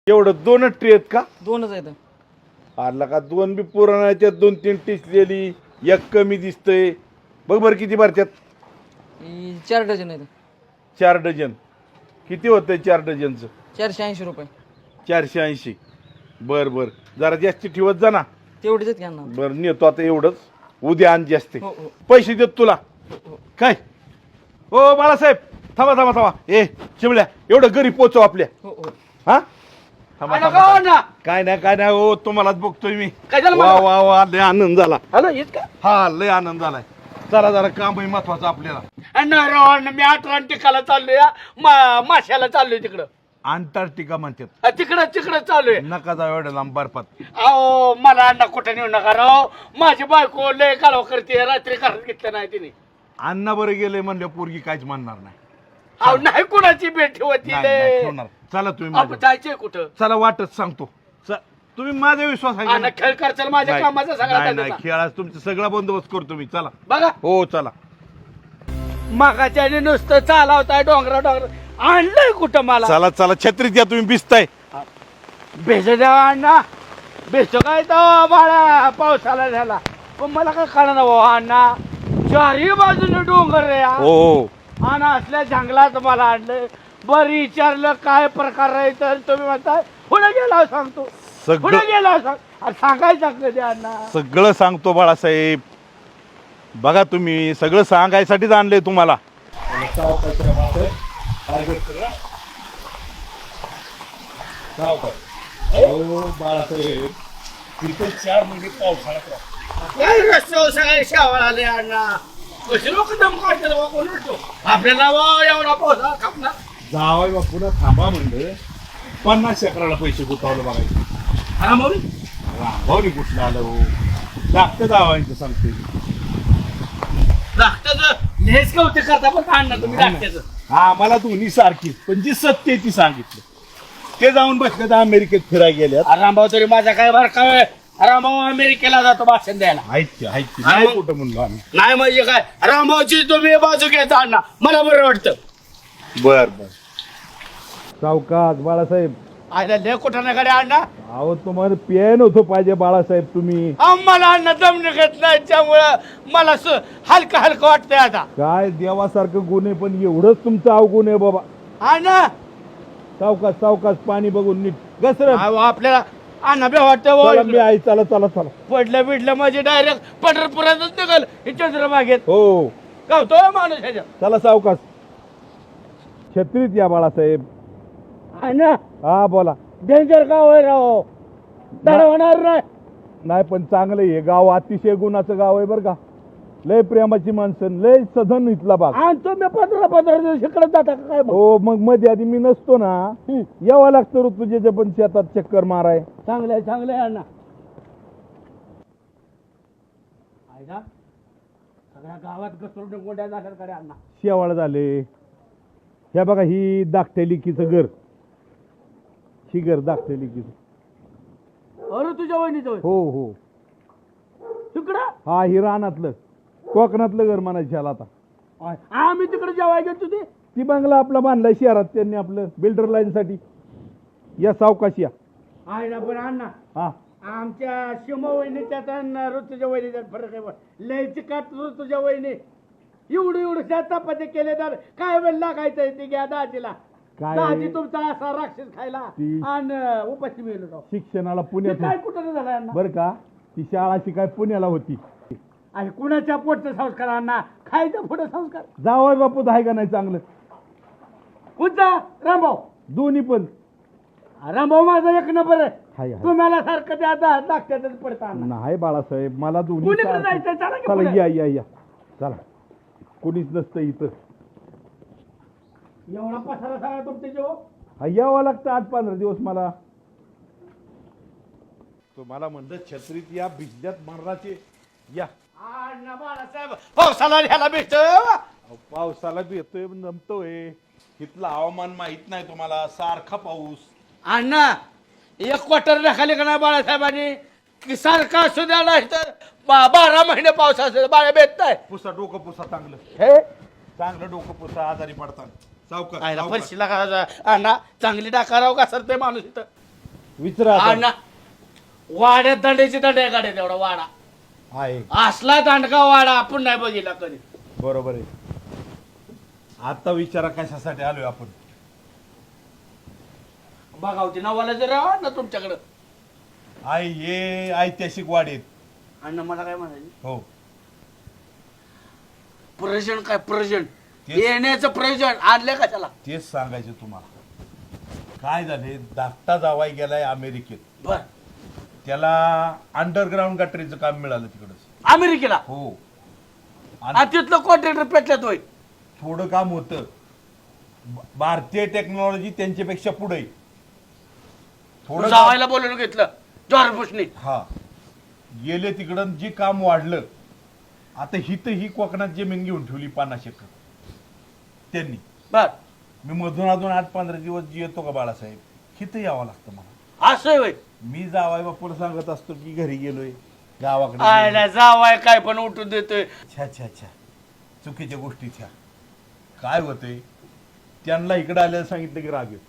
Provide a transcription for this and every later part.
एवढं दोनच ट्रे आहेत का? दोनच आहेत. आला का दोन बी पुराणाच्या 2-3 टिचलेली एक कमी दिसतंय. बघ बरं किती भरत्यात. 4 डझन आहेत. 4 डझन किती होतंय 4 डझनचं? 480 रुपये. 480. बर बर जरा जास्ती ठेवत जा ना. तेवढेच आहेत घ्या. बरं नेतो आता एवढंच. उद्या आण जास्ती. हो हो पैसे देत तुला. काय ओ बाळासाहेब थांबा थांबा थांबा. ए चिमल्या एवढं घरी पोचव आपल्या. हो हो. हा थांबा आला थांबा, का थांबा. ना? काय नाही हो तुम्हालाच बघतोय मी. काय झालं वा मला? वा वा लय आनंद झाला. हॅलो येत का? हा लय आनंद झालाय. चला जरा काम आहे महत्वाचं आपल्याला. मी अटलांटिकाला चाललोय. माश्याला चाललोय तिकडं. अंटार्क्टिका म्हणतात. तिकडं चाललोय. नका जाऊ एवढ्या लांब बर्फात. अहो मला अण्णा कुठं नेऊ नका राव. माझी बायको लय कालव करते. रात्री घरात घेतलं नाही तिने. अण्णा बरं गेले म्हणलं पोरगी काहीच म्हणणार नाही. अहो नाही कुणाची भेट होती नाही, नाही ठेवणार. चला तुम्ही माझ्या. जायचंय कुठं? चला वाटच सांगतो. तुम्ही माझा विश्वास आहे का अण्णा नाही? खेळ करचाल माझ्या नाही, कामाचा सगळा नाही धंदा. खेळाच तुमचा सगळा बंदोबस्त करतो मी. चला बघा हो चला. मगाच्याने नुसतं चालवताय डोंगरा आणलंय कुठं मला? चला चला छत्रीत घ्या तुम्ही भिजताय. भेज द्यावा अण्णा. भेजतो काय तो बाळा पावसाला झाला. पण मला काय कळणार भाऊ अण्णा. चारही बाजूने डोंगर रे हा. हो हो आणि असल्या जंगलात मला आणलं. बरं विचारलं काय प्रकार आहे तर तुम्ही म्हणताय पुढे गेला सांगतो. पुढे सगळं गेला सांगायचं कधी अण्णा? सगळं सांगतो बाळासाहेब. बघा तुम्ही सगळं सांगायसाठीच आणलंय तुम्हाला. बाळासाहेब तिथे 4 महिने पावसाळ्यात सगळे शावळ आले अण्णा. कशी लोक दम काढतात बा, कोण वाटतो? आपल्याला एवढा पावसा खापणार. जावाय बापूला थांबा म्हणलं. 50 एकराला पैसे गुतावलं बघायचं. हा माऊली रामभाऊनी कुठलं आलं हो. धाकटं जावायचं सांगते. धाकट्याचं नेच कवते करता पण अण्णा तुम्ही धाकट्याचं. हा मला दोन्ही सारखीच पण जी सत्य आहे ती सांगितलं. ते जाऊन बसले तर अमेरिकेत फिरायला गेल्यात. रामभाऊ तरी माझा काय बर काय. रामभाऊ अमेरिकेला जातो भाषण द्यायला. ऐक नाही कुठं म्हणलो आम्ही. नाही म्हणजे काय रामभाऊची तुम्ही बाजू घेता अण्णा. मला बरं वाटतं. बर बर सावकाश बाळासाहेब. आयला लय कुठं ना कडे अण्णा. अहो तुम्हाला पियान होतो पाहिजे बाळासाहेब तुम्ही. आम्हाला अण्णा दम निघत नाही त्यामुळं मला हलकं हलकं वाटतंय आता. काय देवासारखं गुण आहे पण एवढंच तुमचं अवगुण आहे बाबा. अण्णा सावकाश सावकाश पाणी बघून नीट घसर. आपल्याला अण्णा बी वाटतं मी बुवा. आई चला चला चला. पडलं बिडलं म्हणजे डायरेक्ट पंढरपुरातच निघाल हे चंद्रभागेत. हो गावतो माणूस ह्याच्या. चला सावकाश. छत्रीत या बाळासाहेब. अण्णा हा बोला. डेंजर गाव आहे राव. होणार नाही. नाही पण चांगलं आहे गाव. अतिशय गुणाचं गाव आहे बरं का. लय प्रेमाची माणसं लय सधन इथला भाग. आणि तुम्ही 15 दिवस इकडे जाता का काय? हो मग मध्ये आधी मी नसतो ना. यावं लागतं ऋतुजेच्या पण शेतात चक्कर माराय. चांगलंय चांगलंय अण्णा. आयला सगळ्या गावात घसरून गोड्या झाल्या कडे अण्णा. शेवाळ झाले. ह्या बघा ही धाकट्या लिकीचं घर. ही घर धाकट्या लिकीचं. अरे तुझ्या वहिनीचं हो हो तिकडं. हा ही रानातलं कोकणातलं घर म्हणायचं ह्याला आता. आम्ही तिकडे जेवाय गेलो तुझी. ती बंगला आपला बांधलाय शहरात त्यांनी आपलं बिल्डर लाईन साठी. या सावकाश या. आयला पण अण्णा हा आमच्या शिमा वहिनीच्यात आणि ऋतूच्या वहिनीच्यात फरक आहे. लय चिकाट ऋतूच्या वहिनी. एवढं चपाती केले तर काय वेळ लागायचंय ते घ्या दाजीला. काय दाजी तुमचा असा राक्षस खायला ती- आणि उपाशी मिळलो. शिक्षणाला पुण्यात काय कुठं झालं बरं का. ती शाळा शिकाय पुण्याला होती. आणि कुणाच्या पोटचं संस्कार अण्णा. खायचं पुढे संस्कार. जावय बापू आहे का नाही चांगलं. कुठचा रामभाऊ? दोन्ही पण रामभाऊ माझा 1 नंबर आहे. हाय हाय. तुम्हाला सारखं त्या दाखत्यातच पडता अण्णा. नाही बाळासाहेब मला दोन्ही कुणीकडे सारखं- जायचं? चला की चला पुढे. या या या चला. कुणीच नसतं इथं. एवढा पसारा सगळा तुमच्या जेव्हा. हा यावं लागतं 8-15 दिवस मला. तुम्हाला म्हणलं छत्रीत या भिजल्यात मरणाचे या. अण्णा बाळासाहेब पावसाला ह्याला भेटतो. अहो, पावसाला बी येतोय नमतोय. इथलं हवामान माहित नाही तुम्हाला. सारखा पाऊस. अण्णा 1 क्वार्टर राखाले का नाही बाळासाहेबांनी की सारखा असू द्या नाही तर 12 महिने पाऊस असेल बाळा भेट नाही. पुसा डोकं पुसा चांगलं. हे चांगलं डोकं पुसा आजारी पडतात. सावकाश आयला सावकाश. फरशीला का अण्णा चांगली डाका राव का सर ते माणूस इथं. विचारा आता. अण्णा वाड्यात दंड्याची दंड्या गाड्या तेवढा वाडा आहे असला दांडका वाडा आपण नाही बघितला कधी. बरोबर आहे. आता विचारा कशासाठी आलोय आपण. बघावती नावाला जर ना तुमच्याकडं. आहे हे ऐतिहासिक वाडीत. अण्णा मला काय म्हणायचं, हो प्रयोजन काय प्रयोजन, तेच. येण्याचं प्रयोजन आणलं कशाला. तेच सांगायचं तुम्हाला. काय झाले, धाकटा जावाई गेलाय अमेरिकेत. बर त्याला अंडरग्राऊंड गटरीचं काम मिळालं तिकडच. अमेरिकेला हो आणि तिथलं कॉन्ट्रॅक्टर पेटल्यात होय. थोडं काम होतं. भारतीय टेक्नॉलॉजी त्यांच्यापेक्षा पुढे. थोडं काम- जावायला बोलून घेतलं जॉर्ज बुशने. हा गेले तिकडं, जे काम वाढलं. आता हित ही कोकणात जमीन घेऊन ठेवली 50 एकर त्यांनी. बर मी मधून अजून 8-15 दिवस येतो का बाळासाहेब, हिथं यावं लागतं मला. असं होय. मी जावाय बापूला सांगत असतो की घरी गेलोय, गावाकडे आयला गेलोय. जावाय काय पण उठून देतोय. छा छा छा चुकीच्या गोष्टी छा. काय होतंय, त्यांना इकडे आल्याला सांगितलं की राग येतो.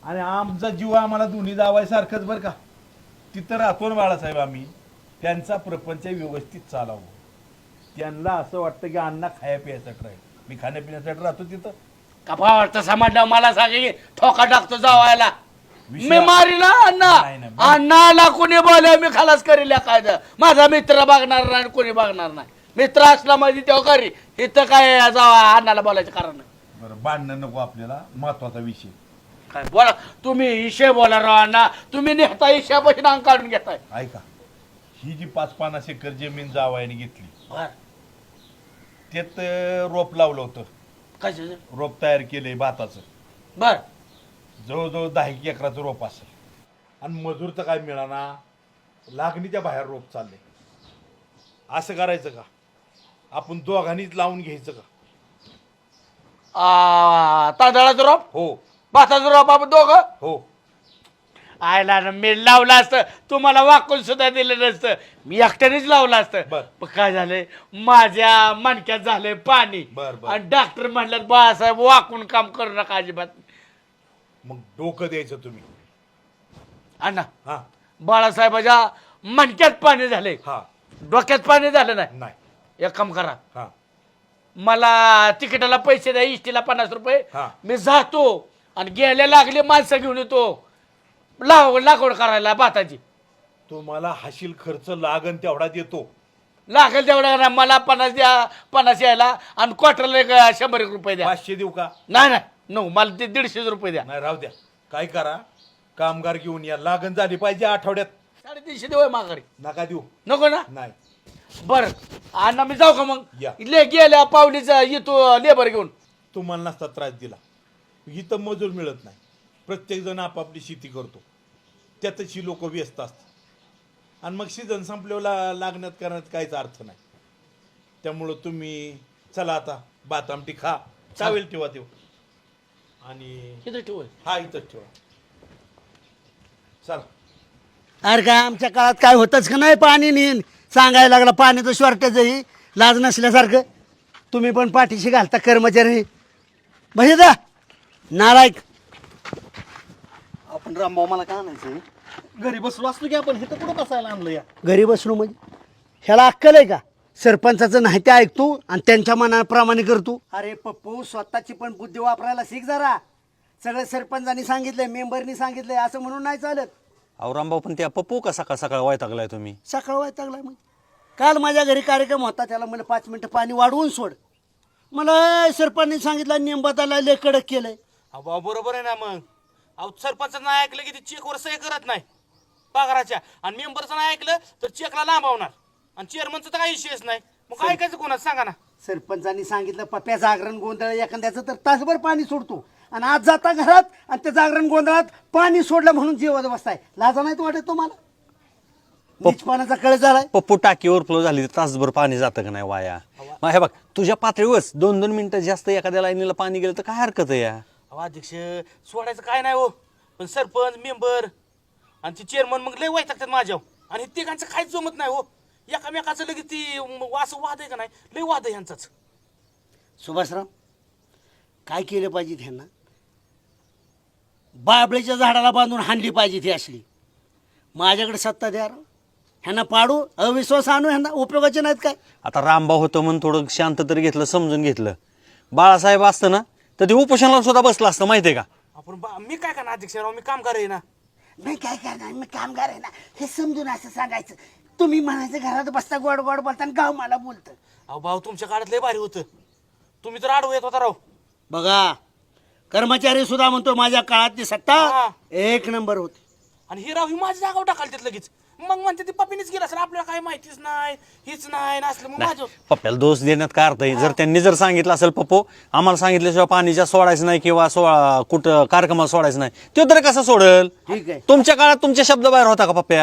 आणि आमचा जीव आम्हाला दोन्ही जावाय सारखंच बरं का. तिथं राहतो ना बाळासाहेब आम्ही. त्यांचा प्रपंच व्यवस्थित चालावं. त्यांना असं वाटतं की अण्णा खाया पियासाठी राहील, मी खाण्यापिण्यासाठी राहतो तिथं. कफा वाटतं समाज मला सांगे की ठोका टाकतो जावायला. विषय- मी मारीला अण्णा. नाही, नाही. अण्णाला कोणी बोलव मी खलास करील काय. माझा मित्र बघणार नाही, कोणी बघणार नाही. मित्र असला माझी तेव्हा करी. इथं काय जावा अण्णाला बोलायचं कारण नाही. बरं, भांडणं नको आपल्याला. महत्वाचा विषय काय बोला तुम्ही इशे बोला राव अण्णा. तुम्ही नेता इशापाशी नांग काढून घेताय. ऐका. ही जी 5-50 एकर जमीन जावायने घेतली, बर त्यात रोप लावलं होतं. कशाचं. रोप तयार केलंय भाताचं. बर जवळजवळ 10 एकराचं रोप असेल. आणि मजूर तर काय मिळाना, लागणीच्या बाहेर रोप चालले. असं करायचं का, आपण दोघांनीच लावून घ्यायचं का? तांदळाचं रोप हो भाताचं रोप आपण दोघं. हो. आयला ना मी लावलं असतं, तुम्हाला वाकून सुद्धा दिलं नसतं. मी एकट्यानेच लावलं असतं. बर. पण काय झालंय, माझ्या मणक्यात झालंय पाणी. बर, बर. आणि डॉक्टर म्हणलं बाळासाहेब वाकून काम करू नका अजिबात. मग डोकं द्यायचं तुम्ही. अण्णा हा बाळासाहेबाच्या मणक्यात पाणी झालंय, हा डोक्यात पाणी झालं नाही. नाही. एक काम करा, हा मला तिकिटाला पैसे द्या, इष्टीला 50 रुपये. हा. मी जातो आणि गेल्या लागले माणसं घेऊन येतो लागवड करायला भाताची. तुम्हाला हाशील खर्च लागन तेवढा देतो. लागेल तेवढा ना. मला 50 द्या, 50 यायला आणि क्वार्टरला एक 100 रुपये द्या. 500 देऊ का? नाही नाही नो, मला ते 150 रुपये द्या. नाही राहू द्या. काय करा, कामगार घेऊन या. लागण झाली पाहिजे आठवड्यात. 350 देऊ माघारी. नका देऊ. नको ना. नाही. बर अण्णा मी जाऊ का मग. या. गेल्या पावलीचा येतो लेबर घेऊन. तुम्हाला नसता त्रास दिला. इथं मजूर मिळत नाही. प्रत्येक जण आपापली शेती करतो, त्यातच ही लोक व्यस्त असतात. आणि मग सीझन संपल्यावर लागण्यात करण्यात काहीच अर्थ नाही. त्यामुळं तुम्ही चला आता भात आमटी खा. चावेल ठेवा तेव्हा. आणि किती ठेवू. हा इथंच ठेवा. चला. अरे काय आमच्या काळात काय होतच का नाही. पाणी नेईन सांगायला लागला, पाण्याचं शॉर्टेजही लाज नसल्यासारखं. तुम्ही पण पाठीशी घालता कर्मचारी. म्हणजे जा नालायक. आपण रामभाऊ मला काय आणायचं, घरी बसलो असलो की आपण हे तर कुठं बसायला आणलं या. घरी बसलो म्हणजे ह्याला अक्कल आहे का. सरपंचाचं नाही ते ऐकतो आणि त्यांच्या मनाप्रमाणे करतो. अरे पप्पू स्वतःची पण बुद्धी वापरायला शिक जरा. सगळं सरपंचांनी सांगितलंय, मेंबरनी सांगितलंय असं म्हणून नाही चालत. अहो रामभाऊ पण त्या पप्पू का सकाळ सकाळ वैतागलाय तुम्ही. सकाळ वैतागलाय म्हणजे काल माझ्या घरी कार्यक्रम होता, त्याला मला 5 मिनिटं पाणी वाढवून सोड. मला सरपंचांनी सांगितलं निंबात आला लय कडक केलंय. अहो बरोबर आहे ना. मग अहो सरपंच नाही ऐकलं की ते चेकवर सही करत नाही पगाराच्या, आणि मेंबरचं नाही ऐकलं तर चेकला लांबवणार, आणि चेअरमनचं तर काही विषयच नाही. मग ऐकायचं कोणाचं सांगा ना. सरपंचांनी सांगितलं पप्प्या जागरण गोंधळ एखाद्याचं तर तासभर पाणी सोडतो, आणि आज जाता घरात आणि त्या जागरण गोंधळात पाणी सोडलं म्हणून जेवत बसताय. लाजा नाही तो वाटत तुम्हाला. नीचपणाचा कळ झालाय. पप्पू टाकी ओव्हरफ्लो झाली तर तासभर पाणी जातं का नाही वाया. मग हे बघ तुझ्या पातळीवर 2-2 मिनिटं जास्त एखाद्या लाईनीला पाणी गेलं तर काय हरकत आहे या. अहो अध्यक्ष सोडायचं काय नाही हो, पण सरपंच मेंबर आणि ते चेअरमन मग लय वैतागतात माझ्यावर, आणि ते तिघांचं काहीच जमत नाही हो. एकामेकाचं लगेच ती असं वाद आहे का नाही, लय वाद आहे यांचाच. सुभाषराव काय केलं पाहिजे त्यांना. बाबळीच्या झाडाला बांधून हाणली पाहिजे ती असली. माझ्याकडे सत्ता द्या राव. ह्यांना पाडू, अविश्वास आणू, ह्यांना उपयोगाचे नाहीत काय. आता रामभाऊ होतं म्हणून थोडं शांत तरी घेतलं, समजून घेतलं. बाळासाहेब असतं ना तर ते उपोषणाला सुद्धा बसलं असतं, माहितीये का. आपण मी काय करणार अध्यक्षराव, मी कामगार आहे ना. नाही काय करणार, मी कामगार आहे ना हे समजून असं सांगायचं. तुम्ही म्हणायचं घरात बसता गोड गोड बोलता आणि गाव मला बोलतं. अहो भाऊ, तुमच्या काळात लय भारी होतं. तुम्ही तर आडवं येत होता राव. बघा, कर्मचारी सुद्धा म्हणतो माझ्या काळातली सत्ता हा. एक नंबर होती. आणि ही राव ही माझ्या जागावर टाकाल तिथं लगेच. मग म्हणते ती पप्पीनेच गेला असेल, आपल्याला काय माहितीच नाही, हीच नाही नसलं मग माझं. पप्प्याला दोष देण्यात काय अर्थ आहे. जर त्यांनी जर सांगितलं असेल पप्पो आम्हाला सांगितल्याशिवाय पाणीच्या सोडायचं नाही किंवा कुठं कार्यक्रमात सोडायचं नाही, तो तरी कसं सोडल. ठीक आहे. तुमच्या काळात तुमच्या शब्द बाहेर होता का पप्प्या.